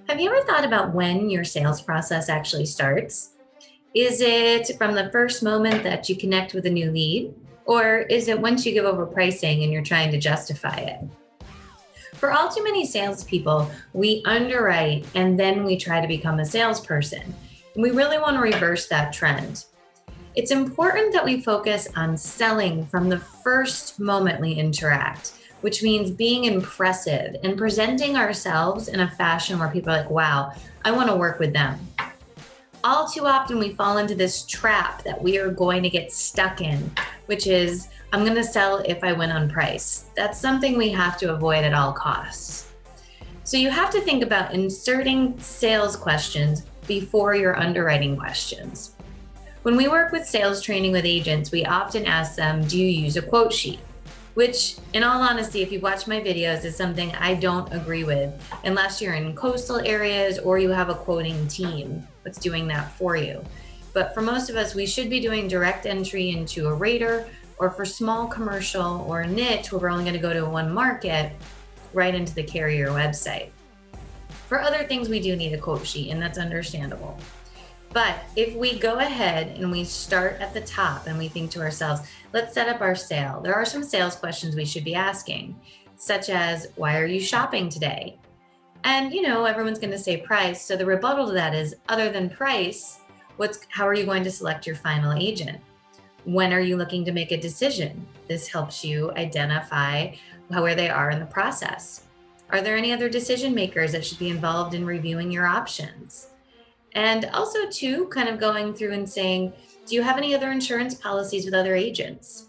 Have you ever thought about when your sales process actually starts? Is it from the first moment that you connect with a new lead? Or is it once you give over pricing and you're trying to justify it? For all too many salespeople, we underwrite and then we try to become a salesperson. And we really want to reverse that trend. It's important that we focus on selling from the first moment we interact, which means being impressive and presenting ourselves in a fashion where people are like, wow, I want to work with them. All too often we fall into this trap that we are going to get stuck in, which is, I'm going to sell if I win on price. That's something we have to avoid at all costs. So you have to think about inserting sales questions before your underwriting questions. When we work with sales training with agents, we often ask them, do you use a quote sheet? Which, in all honesty, if you've watched my videos, is something I don't agree with unless you're in coastal areas or you have a quoting team that's doing that for you. But for most of us, we should be doing direct entry into a rater, or for small commercial or niche where we're only going to go to one market, right into the carrier website. For other things, we do need a quote sheet, and that's understandable. But if we go ahead and we start at the top and we think to ourselves, let's set up our sale. There are some sales questions we should be asking, such as, why are you shopping today? And everyone's going to say price. So the rebuttal to that is, other than price, how are you going to select your final agent? When are you looking to make a decision? This helps you identify where they are in the process. Are there any other decision makers that should be involved in reviewing your options? And also, too, kind of going through and saying, do you have any other insurance policies with other agents?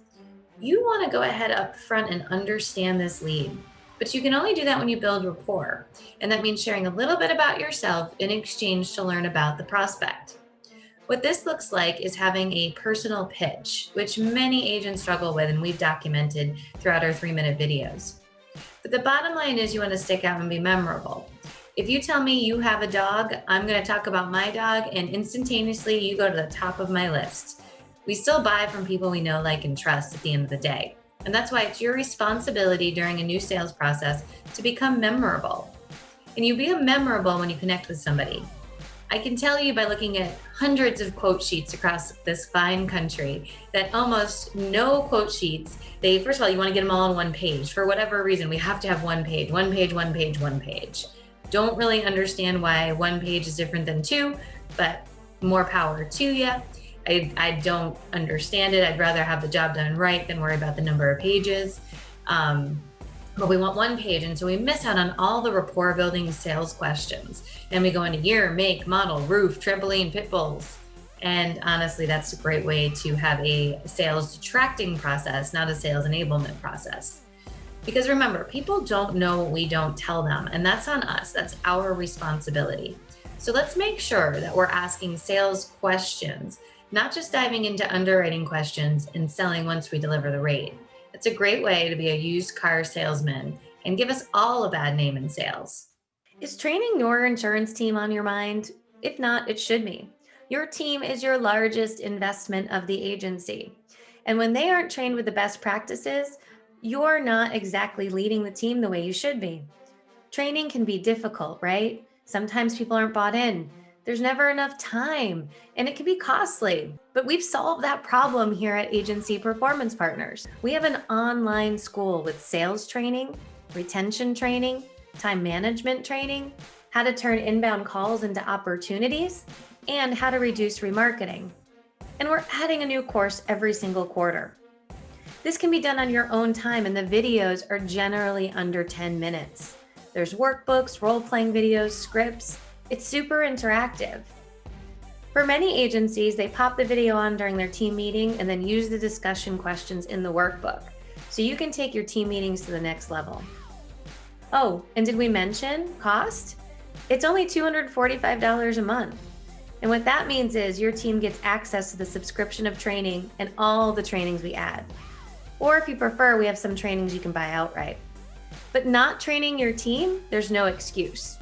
You want to go ahead up front and understand this lead, but you can only do that when you build rapport. And that means sharing a little bit about yourself in exchange to learn about the prospect. What this looks like is having a personal pitch, which many agents struggle with, and we've documented throughout our 3-minute videos. But the bottom line is you want to stick out and be memorable. If you tell me you have a dog, I'm going to talk about my dog, and instantaneously you go to the top of my list. We still buy from people we know, like, and trust at the end of the day. And that's why it's your responsibility during a new sales process to become memorable. And you become memorable when you connect with somebody. I can tell you by looking at hundreds of quote sheets across this fine country that almost no quote sheets, first of all, you want to get them all on one page. For whatever reason, we have to have one page. Don't really understand why one page is different than two, but more power to you. I don't understand it. I'd rather have the job done right than worry about the number of pages. But we want one page, and so we miss out on all the rapport building sales questions. And we go into year, make, model, roof, trampoline, pit bulls. And honestly, that's a great way to have a sales detracting process, not a sales enablement process. Because remember, people don't know what we don't tell them, and that's on us. That's our responsibility. So let's make sure that we're asking sales questions, not just diving into underwriting questions and selling once we deliver the rate. It's a great way to be a used car salesman and give us all a bad name in sales. Is training your insurance team on your mind? If not, it should be. Your team is your largest investment of the agency. And when they aren't trained with the best practices, you're not exactly leading the team the way you should be. Training can be difficult, right? Sometimes people aren't bought in. There's never enough time, and it can be costly. But we've solved that problem here at Agency Performance Partners. We have an online school with sales training, retention training, time management training, how to turn inbound calls into opportunities, and how to reduce remarketing. And we're adding a new course every single quarter. This can be done on your own time, and the videos are generally under 10 minutes. There's workbooks, role-playing videos, scripts. It's super interactive. For many agencies, they pop the video on during their team meeting and then use the discussion questions in the workbook, so you can take your team meetings to the next level. Oh, and did we mention cost? It's only $245 a month. And what that means is your team gets access to the subscription of training and all the trainings we add. Or if you prefer, we have some trainings you can buy outright. But not training your team, there's no excuse,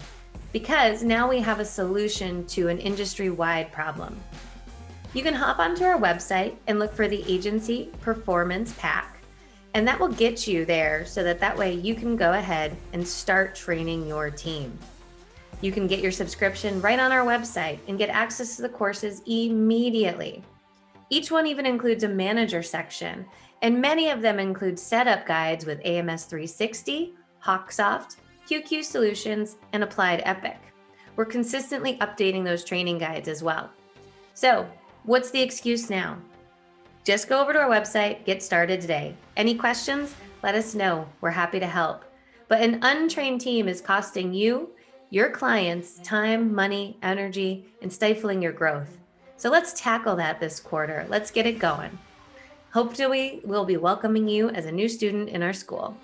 because now we have a solution to an industry-wide problem. You can hop onto our website and look for the Agency Performance Pack, and that will get you there so that way you can go ahead and start training your team. You can get your subscription right on our website and get access to the courses immediately. Each one even includes a manager section, and many of them include setup guides with AMS 360, Hawksoft, QQ Solutions, and Applied Epic. We're consistently updating those training guides as well. So, what's the excuse now? Just go over to our website, get started today. Any questions? Let us know. We're happy to help. But an untrained team is costing you, your clients, time, money, energy, and stifling your growth. So let's tackle that this quarter. Let's get it going. Hopefully, we'll be welcoming you as a new student in our school.